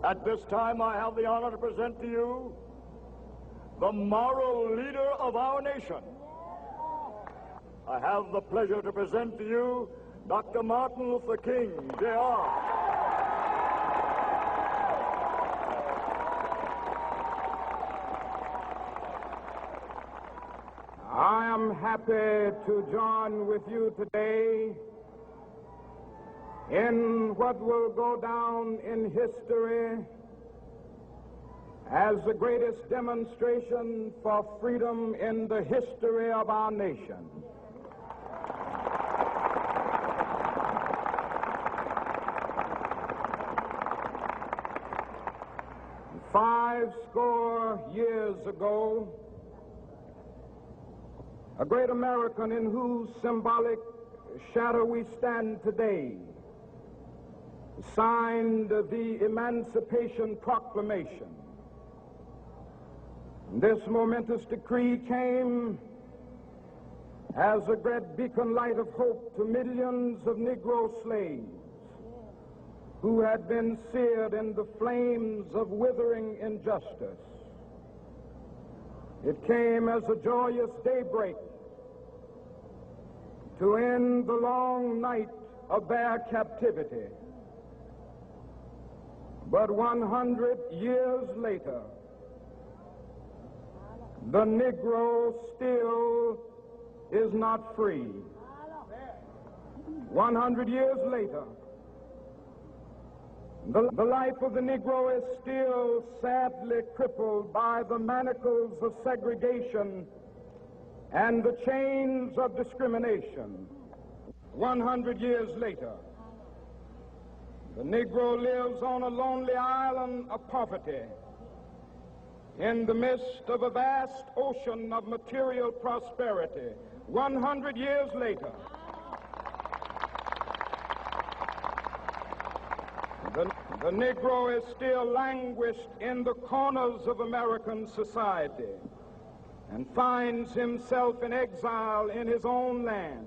At this time, I have the honor to present to you the moral leader of our nation. I have the pleasure to present to you Dr. Martin Luther King, Jr. I am happy to join with you today in what will go down in history as the greatest demonstration for freedom in the history of our nation. Five score years ago, a great American in whose symbolic shadow we stand today signed the Emancipation Proclamation. This momentous decree came as a great beacon light of hope to millions of Negro slaves who had been seared in the flames of withering injustice. It came as a joyous daybreak to end the long night of their captivity. But 100 years later, the Negro still is not free. 100 years later, the life of the Negro is still sadly crippled by the manacles of segregation and the chains of discrimination. 100 years later, the Negro lives on a lonely island of poverty in the midst of a vast ocean of material prosperity. 100 years later, the Negro is still languished in the corners of American society and finds himself in exile in his own land.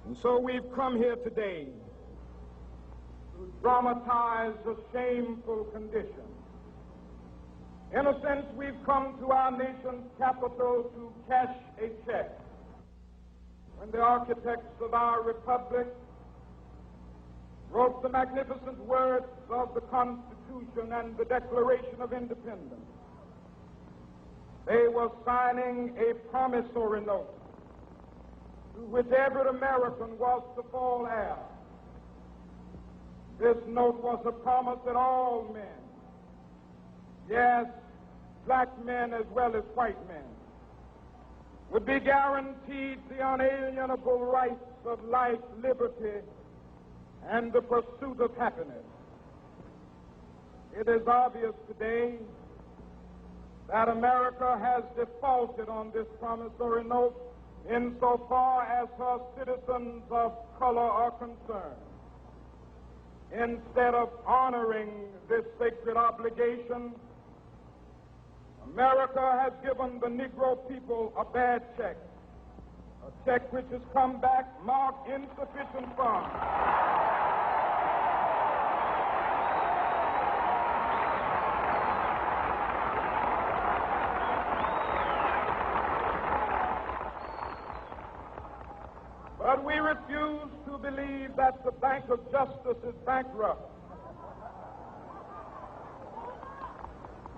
And so we've come here today to dramatize a shameful condition. In a sense, we've come to our nation's capital to cash a check. When the architects of our republic wrote the magnificent words of the Constitution and the Declaration of Independence, they were signing a promissory note to which every American was to fall heir. This note was a promise that all men, yes, black men as well as white men, would be guaranteed the unalienable rights of life, liberty, and the pursuit of happiness. It is obvious today that America has defaulted on this promissory note insofar as her citizens of color are concerned. Instead of honoring this sacred obligation, America has given the Negro people a bad check, a check which has come back marked insufficient funds. But we refuse to believe that the Bank of Justice is bankrupt.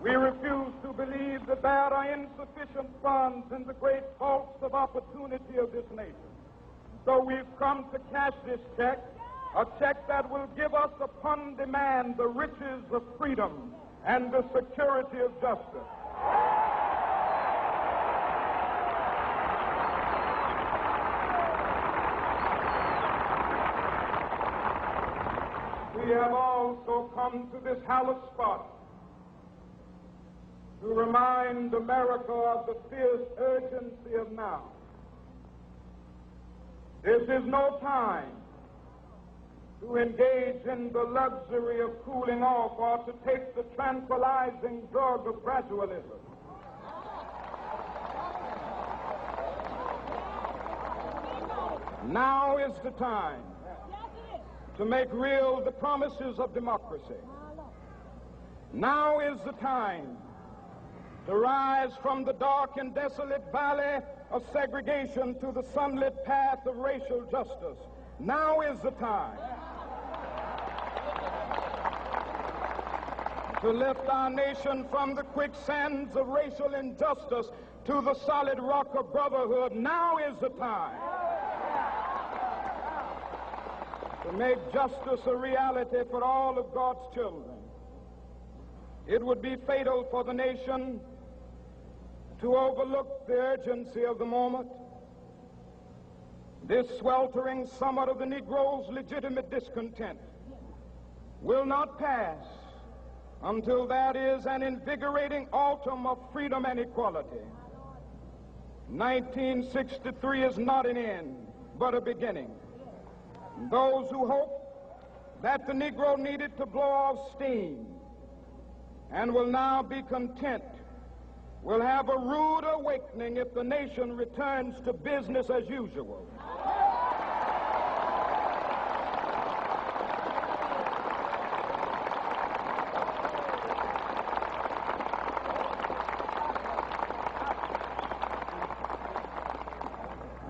We refuse to believe that there are insufficient funds in the great vaults of opportunity of this nation. So we've come to cash this check, a check that will give us upon demand the riches of freedom and the security of justice. We have also come to this hallowed spot to remind America of the fierce urgency of now. This is no time to engage in the luxury of cooling off or to take the tranquilizing drug of gradualism. Now is the time to make real the promises of democracy. Now is the time to rise from the dark and desolate valley of segregation to the sunlit path of racial justice. Now is the time to lift our nation from the quicksands of racial injustice to the solid rock of brotherhood. Now is the time to make justice a reality for all of God's children. It would be fatal for the nation to overlook the urgency of the moment. This sweltering summit of the Negro's legitimate discontent will not pass until that is an invigorating autumn of freedom and equality. 1963 is not an end, but a beginning. Those who hope that the Negro needed to blow off steam and will now be content will have a rude awakening if the nation returns to business as usual.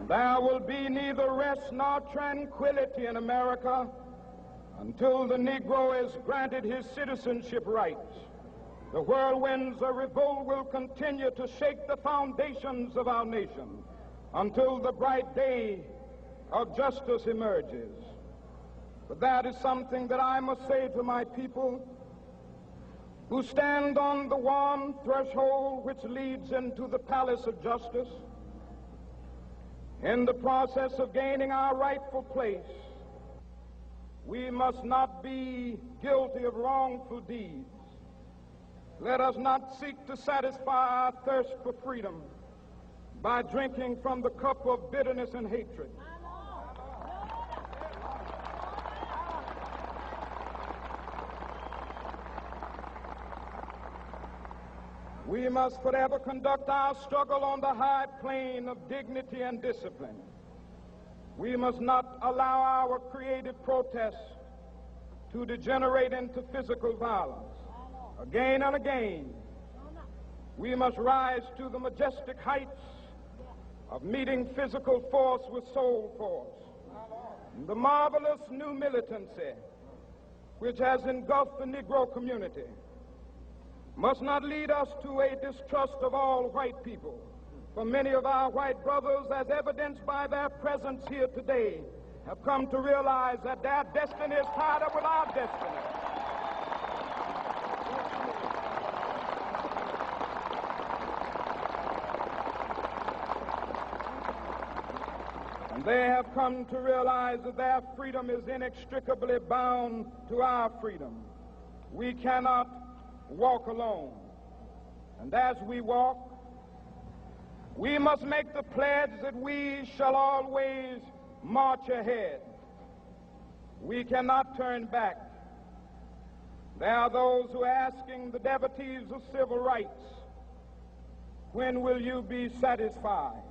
There will be neither rest nor tranquility in America until the Negro is granted his citizenship rights. The whirlwinds of revolt will continue to shake the foundations of our nation until the bright day of justice emerges. But that is something that I must say to my people who stand on the warm threshold which leads into the palace of justice. In the process of gaining our rightful place, we must not be guilty of wrongful deeds. Let us not seek to satisfy our thirst for freedom by drinking from the cup of bitterness and hatred. We must forever conduct our struggle on the high plane of dignity and discipline. We must not allow our creative protests to degenerate into physical violence. Again and again, we must rise to the majestic heights of meeting physical force with soul force. The marvelous new militancy which has engulfed the Negro community must not lead us to a distrust of all white people. For many of our white brothers, as evidenced by their presence here today, have come to realize that their destiny is tied up with our destiny. And they have come to realize that their freedom is inextricably bound to our freedom. We cannot walk alone. And as we walk, we must make the pledge that we shall always march ahead. We cannot turn back. There are those who are asking the devotees of civil rights, when will you be satisfied?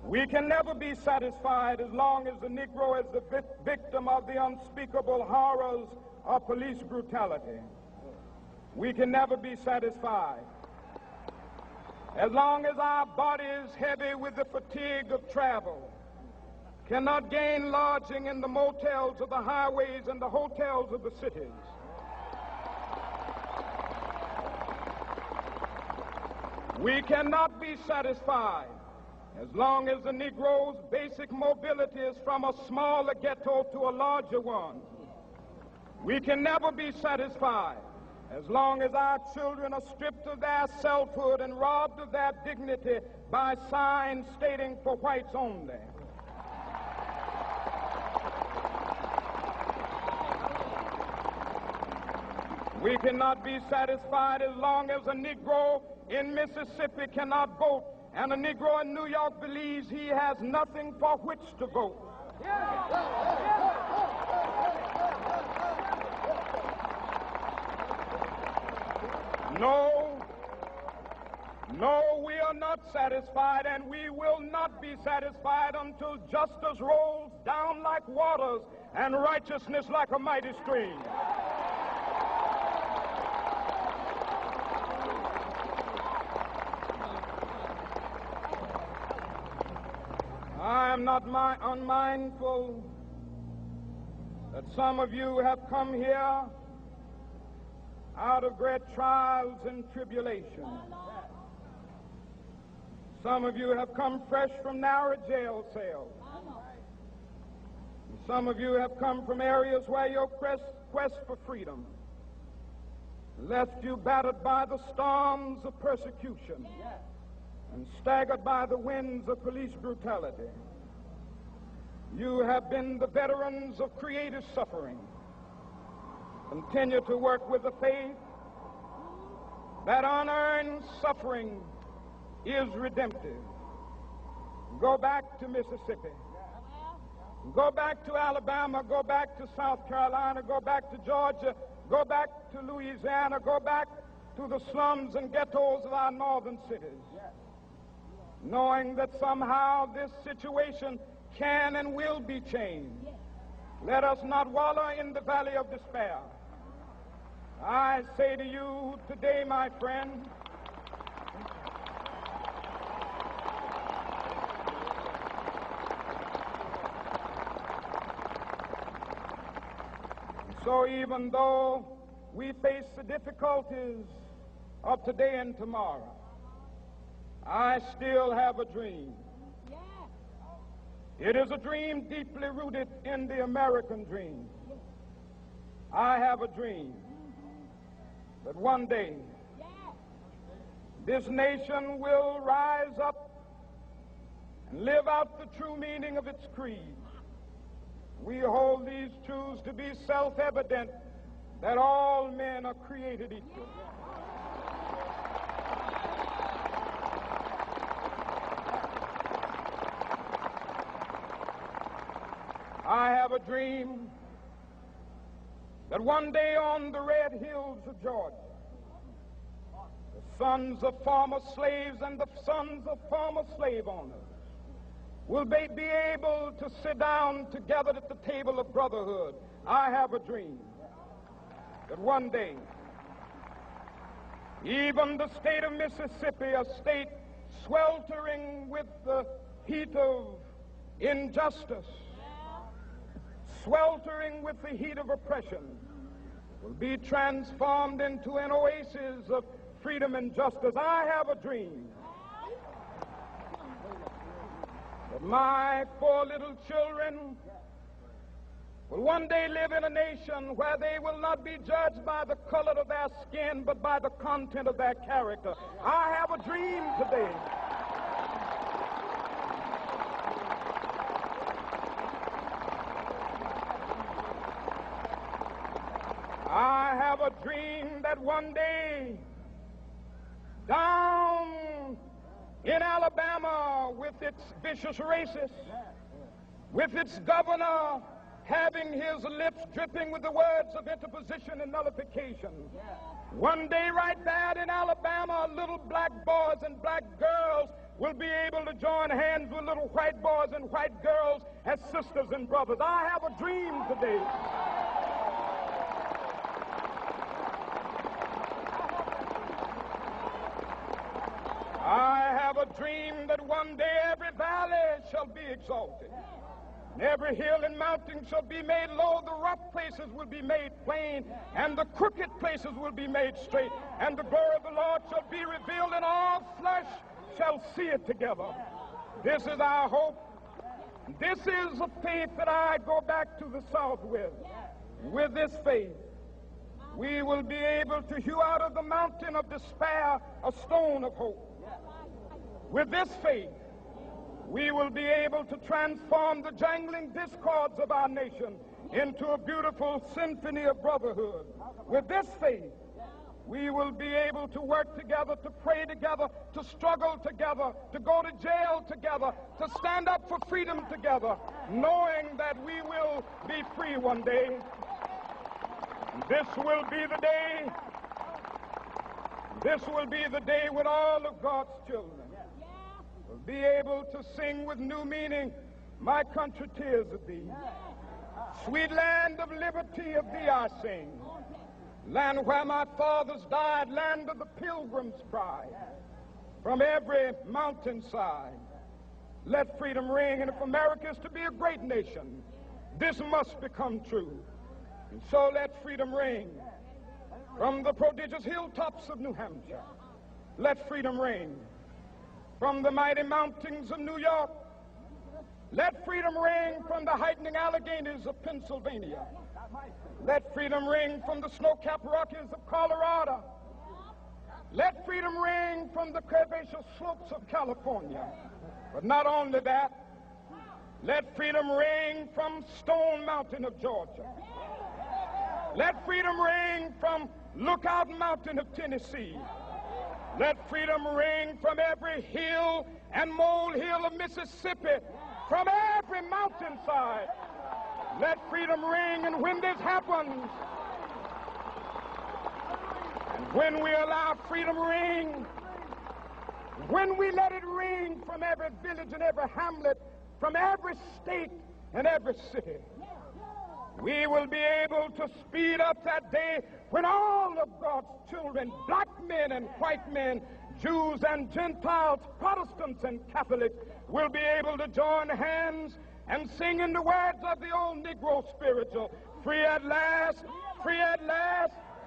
We can never be satisfied as long as the Negro is the victim of the unspeakable horrors of police brutality. We can never be satisfied as long as our bodies, heavy with the fatigue of travel, cannot gain lodging in the motels of the highways and the hotels of the cities. We cannot be satisfied as long as the Negro's basic mobility is from a smaller ghetto to a larger one. We can never be satisfied as long as our children are stripped of their selfhood and robbed of their dignity by signs stating for whites only. We cannot be satisfied as long as a Negro in Mississippi cannot vote and a Negro in New York believes he has nothing for which to vote. No, we are not satisfied, and we will not be satisfied until justice rolls down like waters and righteousness like a mighty stream. not unmindful that some of you have come here out of great trials and tribulations. Some of you have come fresh from narrow jail cells. Some of you have come from areas where your quest for freedom left you battered by the storms of persecution and staggered by the winds of police brutality. You have been the veterans of creative suffering. Continue to work with the faith that unearned suffering is redemptive. Go back to Mississippi. Go back to Alabama. Go back to South Carolina. Go back to Georgia. Go back to Louisiana. Go back to the slums and ghettos of our northern cities. Knowing that somehow this situation can and will be changed. Let us not wallow in the valley of despair. I say to you today, my friend, so even though we face the difficulties of today and tomorrow, I still have a dream. It is a dream deeply rooted in the American dream. I have a dream that one day this nation will rise up and live out the true meaning of its creed. We hold these truths to be self-evident, that all men are created equal. I have a dream that one day on the red hills of Georgia, the sons of former slaves and the sons of former slave owners will be able to sit down together at the table of brotherhood. I have a dream that one day, even the state of Mississippi, a state sweltering with the heat of injustice, sweltering with the heat of oppression, will be transformed into an oasis of freedom and justice. I have a dream that my 4 little children will one day live in a nation where they will not be judged by the color of their skin, but by the content of their character. I have a dream today I have a dream that one day down in Alabama, with its vicious racists, with its governor having his lips dripping with the words of interposition and nullification, one day right there in Alabama, little black boys and black girls will be able to join hands with little white boys and white girls as sisters and brothers. I have a dream today I have a dream that one day every valley shall be exalted, and every hill and mountain shall be made low, the rough places will be made plain, and the crooked places will be made straight, and the glory of the Lord shall be revealed, and all flesh shall see it together. This is our hope. This is a faith that I go back to the South with. With this faith, we will be able to hew out of the mountain of despair a stone of hope. With this faith, we will be able to transform the jangling discords of our nation into a beautiful symphony of brotherhood. With this faith, we will be able to work together, to pray together, to struggle together, to go to jail together, to stand up for freedom together, knowing that we will be free one day. This will be the day. This will be the day when all of God's children will be able to sing with new meaning, "My country, 'tis of thee. Sweet land of liberty, of thee I sing. Land where my fathers died, land of the pilgrim's pride. From every mountainside, Let freedom ring, and if America is to be a great nation, this must become true. And so let freedom ring from the prodigious hilltops of New Hampshire. Let freedom ring from the mighty mountains of New York. Let freedom ring from the heightening Alleghenies of Pennsylvania. Let freedom ring from the snow-capped Rockies of Colorado. Let freedom ring from the curvaceous slopes of California. But not only that, let freedom ring from Stone Mountain of Georgia. Let freedom ring from Lookout Mountain of Tennessee. Let freedom ring from every hill and molehill of Mississippi, from every mountainside. Let freedom ring, and when this happens, and when we allow freedom ring, when we let it ring from every village and every hamlet, from every state and every city, we will be able to speed up that day when all of God's children, black men and white men, Jews and Gentiles, Protestants and Catholics, will be able to join hands and sing in the words of the old Negro spiritual, free at last,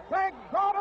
thank God